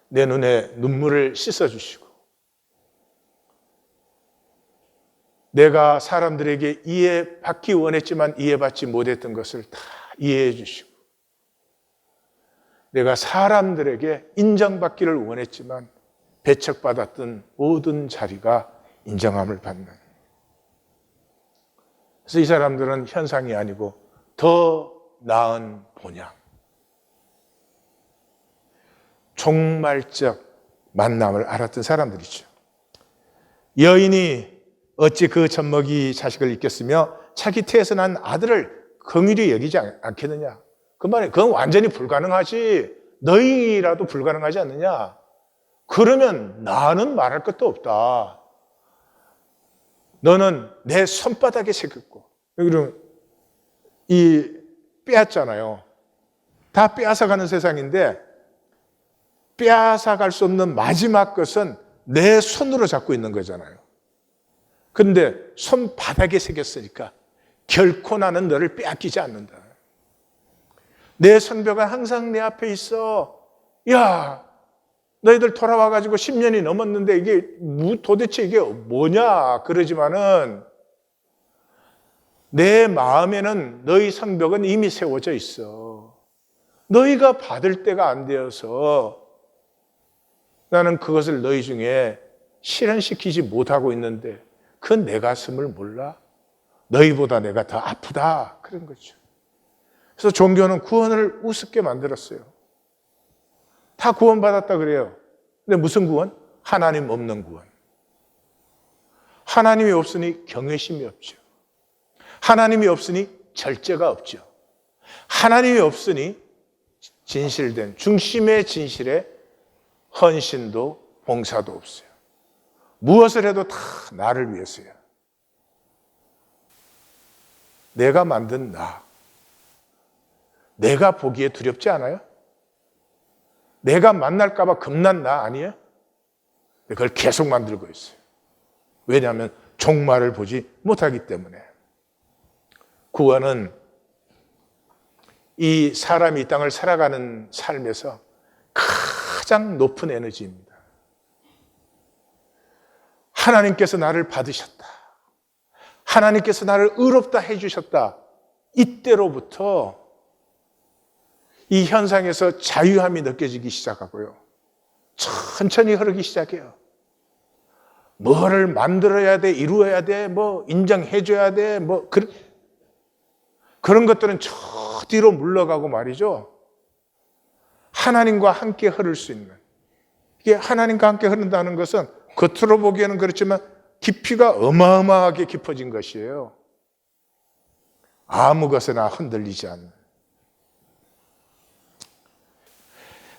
내 눈에 눈물을 씻어주시고 내가 사람들에게 이해받기 원했지만 이해받지 못했던 것을 다 이해해 주시고 내가 사람들에게 인정받기를 원했지만 배척받았던 모든 자리가 인정함을 받는. 그래서 이 사람들은 현상이 아니고 더 나은 본향, 종말적 만남을 알았던 사람들이죠. 여인이 어찌 그 젖먹이 자식을 잊겠으며 자기 태에서 난 아들을 긍휼히 여기지 않겠느냐. 그 말이 그건 완전히 불가능하지. 너희라도 불가능하지 않느냐. 그러면 나는 말할 것도 없다. 너는 내 손바닥에 새겼고, 그리고 이 빼앗잖아요. 다 빼앗아가는 세상인데 빼앗아갈 수 없는 마지막 것은 내 손으로 잡고 있는 거잖아요. 근데 손바닥에 새겼으니까 결코 나는 너를 빼앗기지 않는다. 내 성벽은 항상 내 앞에 있어. 야, 너희들 돌아와가지고 10년이 넘었는데 이게 도대체 이게 뭐냐 그러지만은 내 마음에는 너희 성벽은 이미 세워져 있어. 너희가 받을 때가 안 되어서 나는 그것을 너희 중에 실현시키지 못하고 있는데 그 내 가슴을 몰라? 너희보다 내가 더 아프다. 그런 거죠. 그래서 종교는 구원을 우습게 만들었어요. 다 구원받았다 그래요. 근데 무슨 구원? 하나님 없는 구원. 하나님이 없으니 경외심이 없죠. 하나님이 없으니 절제가 없죠. 하나님이 없으니 진실된 중심의 진실에 헌신도 봉사도 없어요. 무엇을 해도 다 나를 위해서야. 내가 만든 나. 내가 보기에 두렵지 않아요? 내가 만날까 봐 겁난 나 아니에요? 그걸 계속 만들고 있어요. 왜냐하면 종말을 보지 못하기 때문에. 구원은 이 사람이 이 땅을 살아가는 삶에서 가장 높은 에너지입니다. 하나님께서 나를 받으셨다. 하나님께서 나를 의롭다 해주셨다. 이때로부터 이 현상에서 자유함이 느껴지기 시작하고요. 천천히 흐르기 시작해요. 뭐를 만들어야 돼, 이루어야 돼, 뭐 인정해줘야 돼, 뭐 그런 것들은 저 뒤로 물러가고 말이죠. 하나님과 함께 흐를 수 있는. 이게 하나님과 함께 흐른다는 것은 겉으로 보기에는 그렇지만 깊이가 어마어마하게 깊어진 것이에요. 아무 것에나 흔들리지 않는.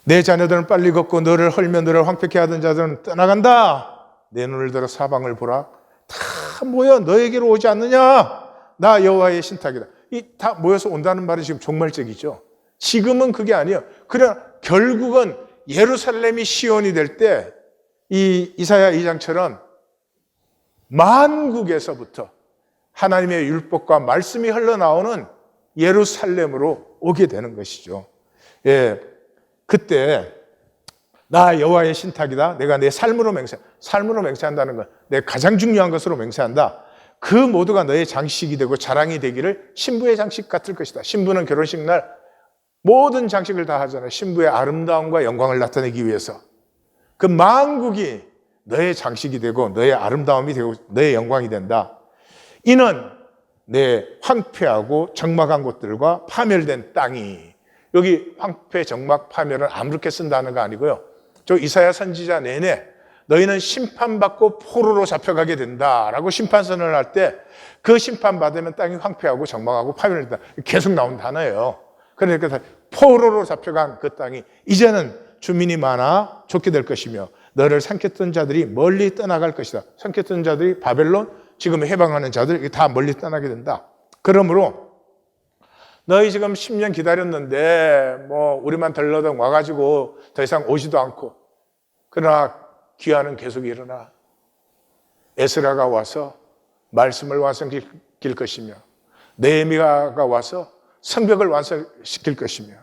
내 자녀들은 빨리 걷고 너를 헐며 너를 황폐케 하던 자들은 떠나간다. 내 눈을 들어 사방을 보라. 다 모여 너에게로 오지 않느냐. 나 여호와의 신탁이다. 이 다 모여서 온다는 말이 지금 종말적이죠. 지금은 그게 아니에요. 그러나 결국은 예루살렘이 시온이 될 때 이 이사야 2장처럼 만국에서부터 하나님의 율법과 말씀이 흘러나오는 예루살렘으로 오게 되는 것이죠. 예, 그때 나 여호와의 신탁이다. 내가 내 삶으로 맹세한다는 건 내 가장 중요한 것으로 맹세한다. 그 모두가 너의 장식이 되고 자랑이 되기를 신부의 장식 같을 것이다. 신부는 결혼식 날 모든 장식을 다 하잖아요. 신부의 아름다움과 영광을 나타내기 위해서. 그 만국이 너의 장식이 되고 너의 아름다움이 되고 너의 영광이 된다. 이는 내 황폐하고 적막한 곳들과 파멸된 땅이, 여기 황폐, 적막, 파멸은 아무렇게 쓴다는 거 아니고요. 저 이사야 선지자 내내 너희는 심판받고 포로로 잡혀가게 된다라고 심판선언을 할 때 그 심판받으면 땅이 황폐하고 적막하고 파멸된다. 계속 나온 단어예요. 그러니까 포로로 잡혀간 그 땅이 이제는 주민이 많아 좋게 될 것이며 너를 삼켰던 자들이 멀리 떠나갈 것이다. 삼켰던 자들이 바벨론, 지금 해방하는 자들 다 멀리 떠나게 된다. 그러므로 너희 지금 10년 기다렸는데 뭐 우리만 덜러덩 와가지고 더 이상 오지도 않고, 그러나 귀환은 계속 일어나. 에스라가 와서 말씀을 완성시킬 것이며 느헤미야가 와서 성벽을 완성시킬 것이며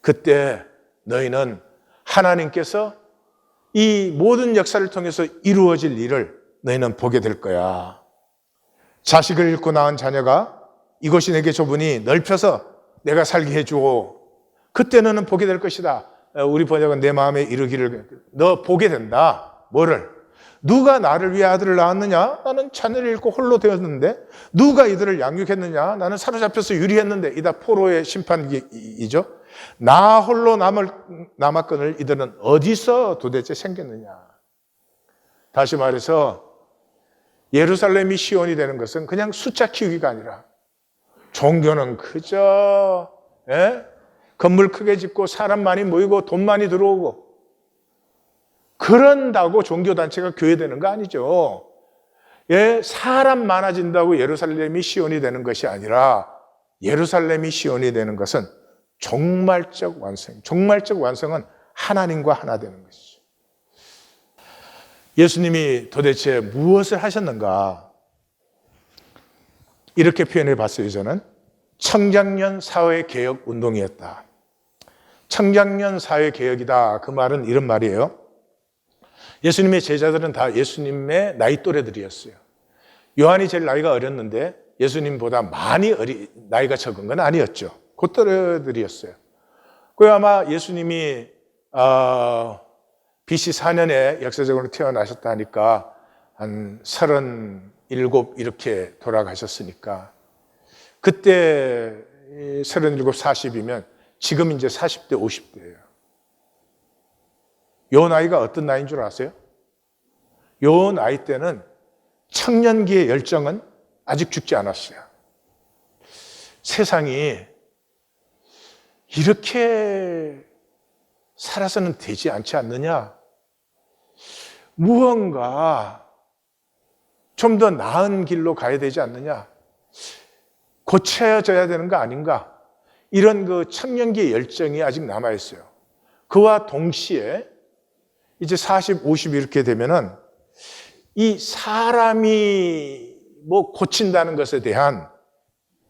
그때 너희는 하나님께서 이 모든 역사를 통해서 이루어질 일을 너희는 보게 될 거야. 자식을 잃고 낳은 자녀가 이곳이 내게 좁으니 넓혀서 내가 살게 해주오. 그때 너는 보게 될 것이다. 우리 번역은 내 마음에 이르기를 너 보게 된다. 뭐를? 누가 나를 위해 아들을 낳았느냐? 나는 자녀를 잃고 홀로 되었는데 누가 이들을 양육했느냐? 나는 사로잡혀서 유리했는데 이다 포로의 심판이죠. 나 홀로 남았거늘 이들은 어디서 도대체 생겼느냐? 다시 말해서 예루살렘이 시온이 되는 것은 그냥 숫자 키우기가 아니라 종교는 그저 건물 크게 짓고 사람 많이 모이고 돈 많이 들어오고 그런다고 종교단체가 교회되는 거 아니죠. 사람 많아진다고 예루살렘이 시온이 되는 것이 아니라 예루살렘이 시온이 되는 것은 종말적 완성은 하나님과 하나 되는 것이죠. 예수님이 도대체 무엇을 하셨는가? 이렇게 표현해 봤어요. 저는 청장년 사회개혁 운동이었다. 청장년 사회개혁이다. 그 말은 이런 말이에요. 예수님의 제자들은 다 예수님의 나이 또래들이었어요. 요한이 제일 나이가 어렸는데 예수님보다 많이 나이가 적은 건 아니었죠. 그 또래들이었어요. 그 아마 예수님이 BC 4년에 역사적으로 태어나셨다 하니까 한 37 이렇게 돌아가셨으니까 그때 37, 40이면 지금 이제 40대, 50대예요. 요 나이가 어떤 나이인 줄 아세요? 요 나이 때는 청년기의 열정은 아직 죽지 않았어요. 세상이 이렇게 살아서는 되지 않지 않느냐? 무언가 좀 더 나은 길로 가야 되지 않느냐? 고쳐져야 되는 거 아닌가? 이런 그 청년기의 열정이 아직 남아있어요. 그와 동시에 이제 40, 50 이렇게 되면은 이 사람이 뭐 고친다는 것에 대한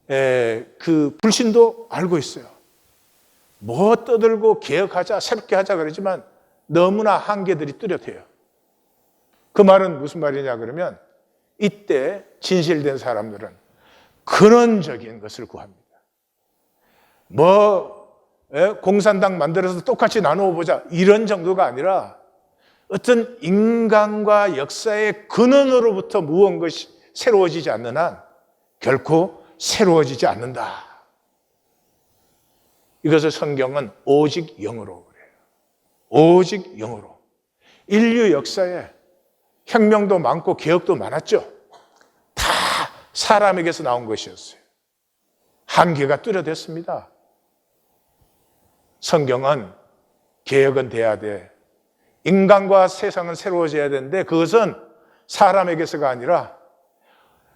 그 불신도 알고 있어요. 뭐 떠들고 개혁하자, 새롭게 하자 그러지만 너무나 한계들이 뚜렷해요. 그 말은 무슨 말이냐 그러면 이때 진실된 사람들은 근원적인 것을 구합니다. 공산당 만들어서 똑같이 나누어 보자 이런 정도가 아니라 어떤 인간과 역사의 근원으로부터 무언가가 새로워지지 않는 한 결코 새로워지지 않는다. 이것을 성경은 오직 영으로 그래요. 오직 영으로. 인류 역사에 혁명도 많고 개혁도 많았죠. 다 사람에게서 나온 것이었어요. 한계가 뚜렷했습니다. 성경은 개혁은 돼야 돼. 인간과 세상은 새로워져야 되는데 그것은 사람에게서가 아니라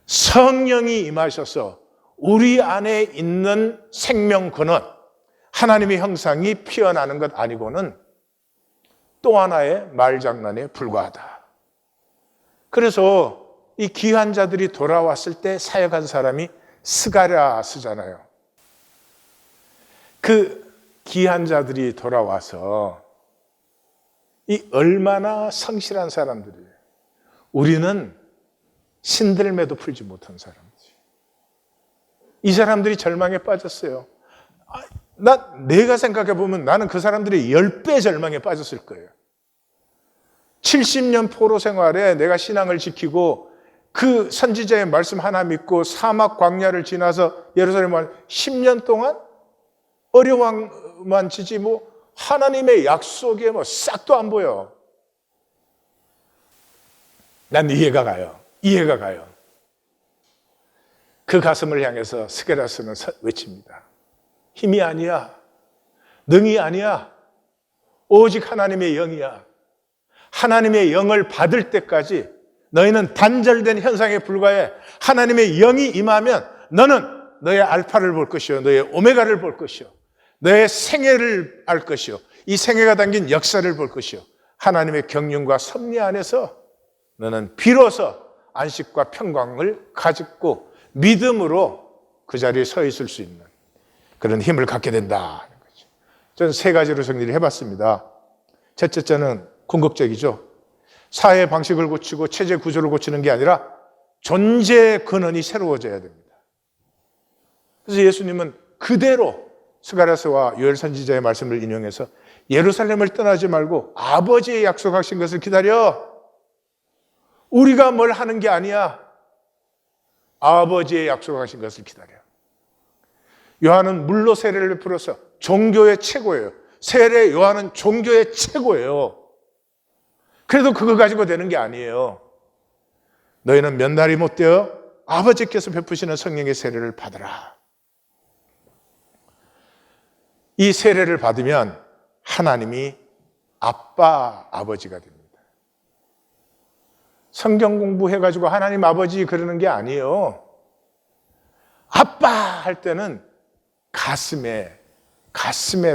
성령이 임하셔서 우리 안에 있는 생명 근원, 하나님의 형상이 피어나는 것 아니고는 또 하나의 말장난에 불과하다. 그래서 이 귀한 자들이 돌아왔을 때 사역한 사람이 스가랴 쓰잖아요. 그 귀한 자들이 돌아와서 이 얼마나 성실한 사람들이에요. 우리는 신들매도 풀지 못한 사람들. 이 사람들이 절망에 빠졌어요. 내가 생각해 보면 나는 그 사람들이 10배 절망에 빠졌을 거예요. 70년 포로 생활에 내가 신앙을 지키고 그 선지자의 말씀 하나 믿고 사막 광야를 지나서 예루살렘 말 10년 동안 어려움만 지지 하나님의 약속에 싹도 안 보여. 난 이해가 가요. 그 가슴을 향해서 스게라스는 외칩니다. 힘이 아니야. 능이 아니야. 오직 하나님의 영이야. 하나님의 영을 받을 때까지 너희는 단절된 현상에 불과해. 하나님의 영이 임하면 너는 너의 알파를 볼 것이요, 너의 오메가를 볼 것이요, 너의 생애를 알 것이요, 이 생애가 담긴 역사를 볼 것이요, 하나님의 경륜과 섭리 안에서 너는 비로소 안식과 평강을 가지고 믿음으로 그 자리에 서 있을 수 있는 그런 힘을 갖게 된다 하는 거죠. 저는 세 가지로 정리를 해봤습니다. 첫째는 궁극적이죠. 사회 방식을 고치고 체제 구조를 고치는 게 아니라 존재 근원이 새로워져야 됩니다. 그래서 예수님은 그대로 스가랴서와 요엘 선지자의 말씀을 인용해서 예루살렘을 떠나지 말고 아버지의 약속하신 것을 기다려. 우리가 뭘 하는 게 아니야. 아버지의 약속하신 것을 기다려. 요한은 물로 세례를 베풀어서 종교의 최고예요. 세례 요한은 종교의 최고예요. 그래도 그거 가지고 되는 게 아니에요. 너희는 몇 날이 못 되어 아버지께서 베푸시는 성령의 세례를 받으라. 이 세례를 받으면 하나님이 아빠, 아버지가 됩니다. 성경 공부해가지고 하나님 아버지 그러는 게 아니에요. 아빠 할 때는 가슴에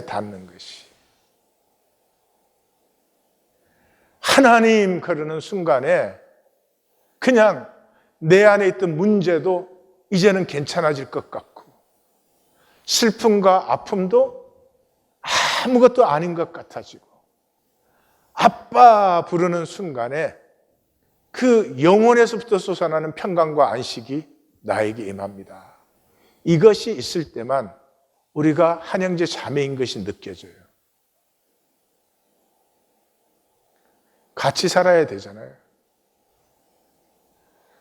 닿는 것이. 하나님 그러는 순간에 그냥 내 안에 있던 문제도 이제는 괜찮아질 것 같고, 슬픔과 아픔도 아무것도 아닌 것 같아지고, 아빠 부르는 순간에 그 영혼에서부터 솟아나는 평강과 안식이 나에게 임합니다. 이것이 있을 때만 우리가 한 형제 자매인 것이 느껴져요. 같이 살아야 되잖아요.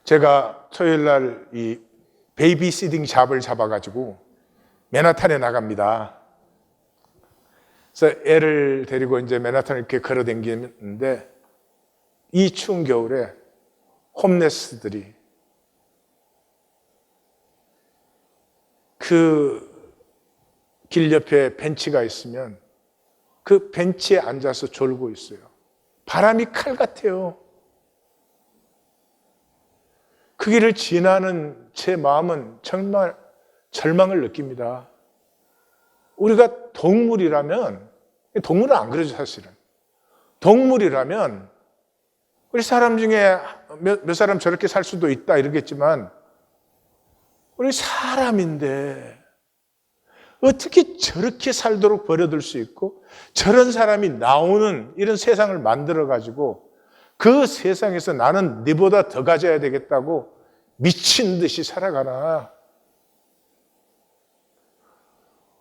제가 토요일 날 이 베이비시팅 잡을 잡아가지고 맨하탄에 나갑니다. 그래서 애를 데리고 이제 맨하탄을 이렇게 걸어 다니는데 이 추운 겨울에 홈레스들이 그 길 옆에 벤치가 있으면 그 벤치에 앉아서 졸고 있어요. 바람이 칼 같아요. 그 길을 지나는 제 마음은 정말 절망을 느낍니다. 우리가 동물이라면, 동물은 안 그러죠 사실은. 동물이라면 우리 사람 중에 몇 사람 저렇게 살 수도 있다 이러겠지만, 우리 사람인데 어떻게 저렇게 살도록 버려둘 수 있고 저런 사람이 나오는 이런 세상을 만들어가지고 그 세상에서 나는 네보다 더 가져야 되겠다고 미친 듯이 살아가나?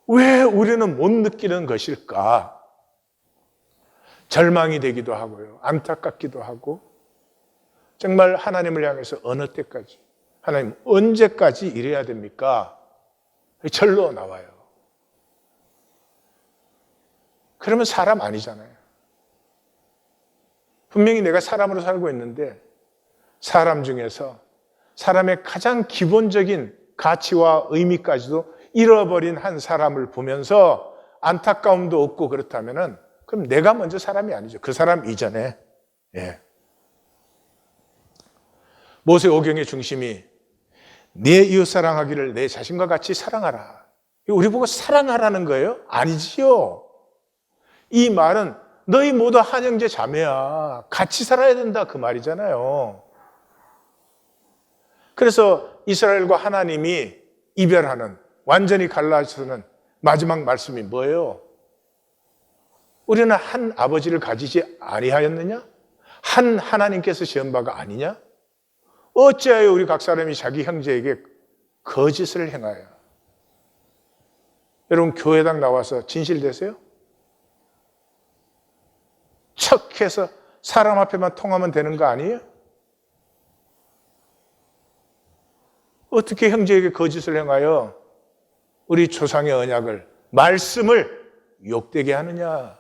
왜 우리는 못 느끼는 것일까? 절망이 되기도 하고요. 안타깝기도 하고, 정말 하나님을 향해서 어느 때까지, 하나님 언제까지 이래야 됩니까? 절로 나와요. 그러면 사람 아니잖아요. 분명히 내가 사람으로 살고 있는데 사람 중에서 사람의 가장 기본적인 가치와 의미까지도 잃어버린 한 사람을 보면서 안타까움도 없고 그렇다면은 그럼 내가 먼저 사람이 아니죠. 그 사람 이전에. 예. 모세 오경의 중심이 내 이웃 사랑하기를 내 자신과 같이 사랑하라. 우리 보고 사랑하라는 거예요? 아니지요. 이 말은 너희 모두 한 형제 자매야. 같이 살아야 된다 그 말이잖아요. 그래서 이스라엘과 하나님이 이별하는, 완전히 갈라서는 마지막 말씀이 뭐예요? 우리는 한 아버지를 가지지 아니하였느냐? 한 하나님께서 지은 바가 아니냐? 어찌하여 우리 각 사람이 자기 형제에게 거짓을 행하여? 여러분 교회당 나와서 진실되세요? 척해서 사람 앞에만 통하면 되는 거 아니에요? 어떻게 형제에게 거짓을 행하여 우리 조상의 언약을, 말씀을 욕되게 하느냐?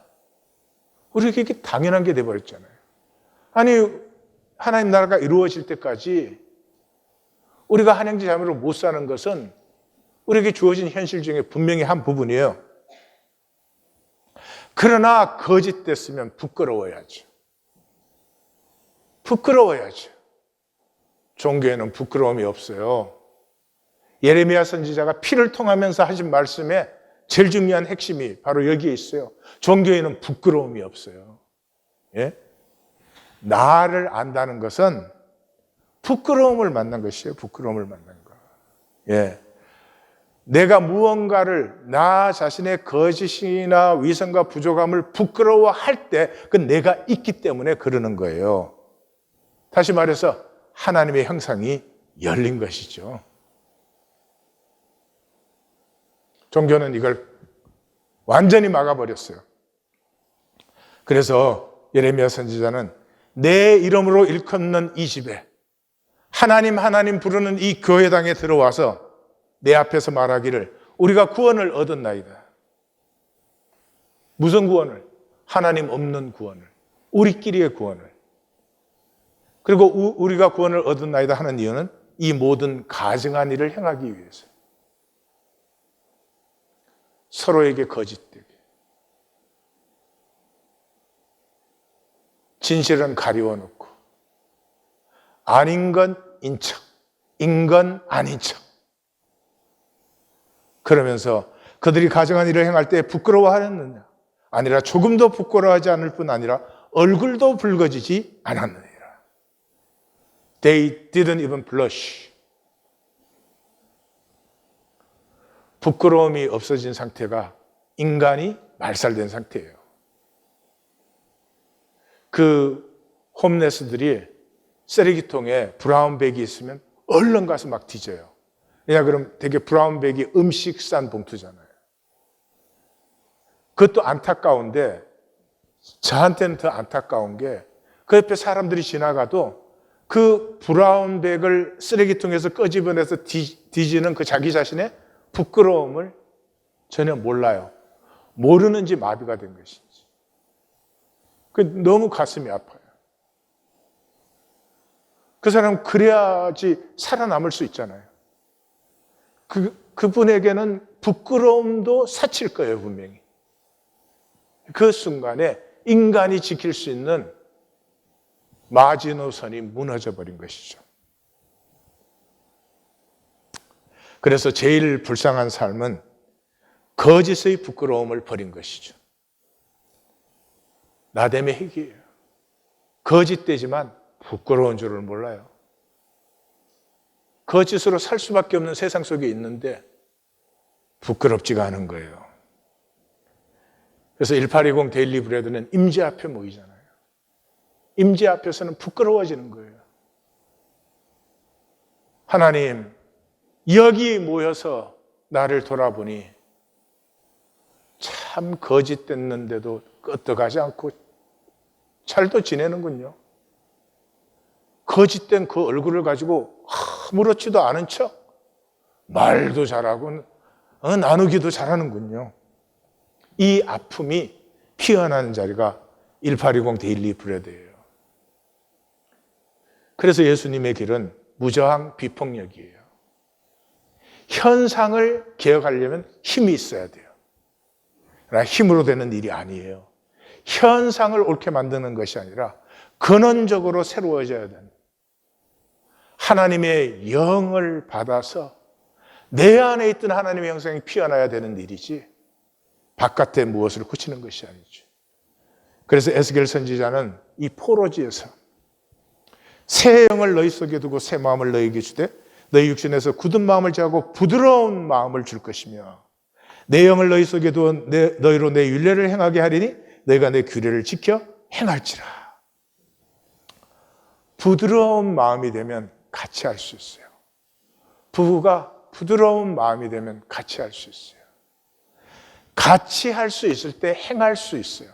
우리에게 이게 당연한 게 돼버렸잖아요. 아니 하나님 나라가 이루어질 때까지 우리가 한 형제 자매로 못 사는 것은 우리에게 주어진 현실 중에 분명히 한 부분이에요. 그러나 거짓됐으면 부끄러워야죠. 부끄러워야죠. 종교에는 부끄러움이 없어요. 예레미야 선지자가 피를 통하면서 하신 말씀에 제일 중요한 핵심이 바로 여기에 있어요. 종교에는 부끄러움이 없어요. 예? 나를 안다는 것은 부끄러움을 만난 것이에요. 부끄러움을 만난 거. 예. 내가 무언가를 나 자신의 거짓이나 위선과 부족함을 부끄러워할 때 그 내가 있기 때문에 그러는 거예요. 다시 말해서 하나님의 형상이 열린 것이죠. 종교는 이걸 완전히 막아버렸어요. 그래서 예레미야 선지자는 내 이름으로 일컫는 이 집에 하나님 하나님 부르는 이 교회당에 들어와서 내 앞에서 말하기를 우리가 구원을 얻었나이다. 무슨 구원을? 하나님 없는 구원을. 우리끼리의 구원을. 그리고 우리가 구원을 얻었나이다 하는 이유는 이 모든 가증한 일을 행하기 위해서. 서로에게 거짓되게. 진실은 가리워놓고 아닌 건 인척, 인건 아닌 척. 그러면서 그들이 가증한 일을 행할 때 부끄러워하였느냐? 아니라 조금도 부끄러워하지 않을 뿐 아니라 얼굴도 붉어지지 않았느니라. They didn't even blush. 부끄러움이 없어진 상태가 인간이 말살된 상태예요. 그 홈레스들이 쓰레기통에 브라운백이 있으면 얼른 가서 막 뒤져요. 왜냐 그럼 되게 브라운백이 음식 싼 봉투잖아요. 그것도 안타까운데 저한테는 더 안타까운 게 그 옆에 사람들이 지나가도 그 브라운백을 쓰레기통에서 끄집어내서 뒤지는 그 자기 자신의 부끄러움을 전혀 몰라요. 모르는지 마비가 된 것인지. 그 너무 가슴이 아파요. 그 사람은 그래야지 살아남을 수 있잖아요. 그분에게는 부끄러움도 사칠 거예요, 분명히. 그 순간에 인간이 지킬 수 있는 마지노선이 무너져 버린 것이죠. 그래서 제일 불쌍한 삶은 거짓의 부끄러움을 버린 것이죠. 나됨의 핵이에요. 거짓되지만 부끄러운 줄을 몰라요. 거짓으로 살 수밖에 없는 세상 속에 있는데 부끄럽지가 않은 거예요. 그래서 1820 데일리 브레드는 임재 앞에 모이잖아요. 임재 앞에서는 부끄러워지는 거예요. 하나님, 여기 모여서 나를 돌아보니 참 거짓됐는데도 끄떡하지 않고 잘도 지내는군요. 거짓된 그 얼굴을 가지고 아무렇지도 않은 척 말도 잘하고 나누기도 잘하는군요. 이 아픔이 피어나는 자리가 1820 데일리 브레드예요. 그래서 예수님의 길은 무저항 비폭력이에요. 현상을 개혁하려면 힘이 있어야 돼요. 그러나 힘으로 되는 일이 아니에요. 현상을 옳게 만드는 것이 아니라 근원적으로 새로워져야 되는 하나님의 영을 받아서 내 안에 있던 하나님의 형상이 피어나야 되는 일이지 바깥에 무엇을 고치는 것이 아니죠. 그래서 에스겔 선지자는 이 포로지에서 새 영을 너희 속에 두고 새 마음을 너희에게 주되 너희 육신에서 굳은 마음을 제하고 부드러운 마음을 줄 것이며 내 영을 너희 속에 두어 너희로 내 율례를 행하게 하리니 너희가 내 규례를 지켜 행할지라. 부드러운 마음이 되면 같이 할 수 있어요. 부부가 부드러운 마음이 되면 같이 할 수 있어요. 같이 할 수 있을 때 행할 수 있어요.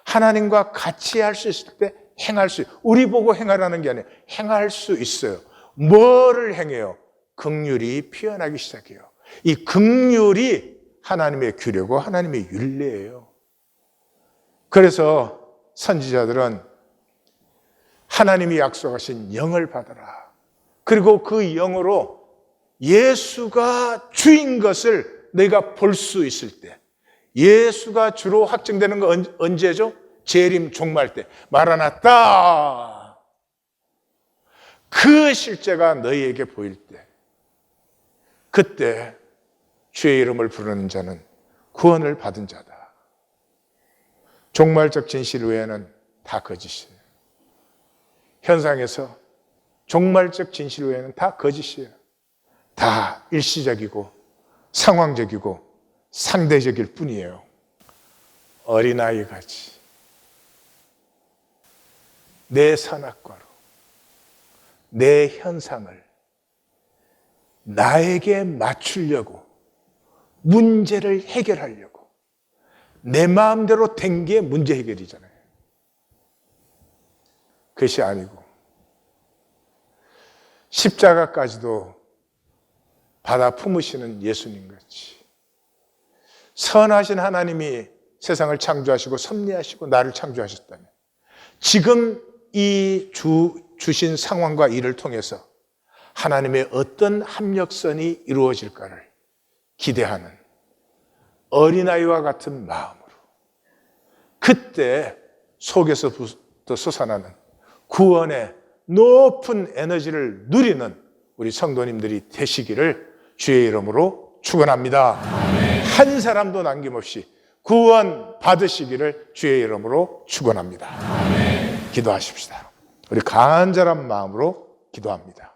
하나님과 같이 할 수 있을 때 행할 수 있어요. 우리 보고 행하라는 게 아니에요. 행할 수 있어요. 뭐를 행해요? 긍휼이 피어나기 시작해요. 이 긍휼이 하나님의 규례고 하나님의 율례예요. 그래서 선지자들은 하나님이 약속하신 영을 받아라. 그리고 그 영으로 예수가 주인 것을 내가 볼 수 있을 때, 예수가 주로 확증되는 건 언제죠? 재림 종말 때. 마라나타! 그 실제가 너희에게 보일 때, 그때 주의 이름을 부르는 자는 구원을 받은 자다. 종말적 진실 외에는 다 거짓이에요. 현상에서 종말적 진실 외에는 다 거짓이에요. 다 일시적이고 상황적이고 상대적일 뿐이에요. 어린아이 같이 내 선악과로 내 현상을 나에게 맞추려고 문제를 해결하려고 내 마음대로 된 게 문제 해결이잖아요. 그것이 아니고 십자가까지도 받아 품으시는 예수님 같이 선하신 하나님이 세상을 창조하시고 섭리하시고 나를 창조하셨다면 지금 이 주신 상황과 일을 통해서 하나님의 어떤 합력선이 이루어질까를 기대하는 어린아이와 같은 마음으로 그때 속에서부터 솟아나는 구원의 높은 에너지를 누리는 우리 성도님들이 되시기를 주의 이름으로 축원합니다. 한 사람도 남김없이 구원 받으시기를 주의 이름으로 축원합니다. 기도하십시다. 우리 간절한 마음으로 기도합니다.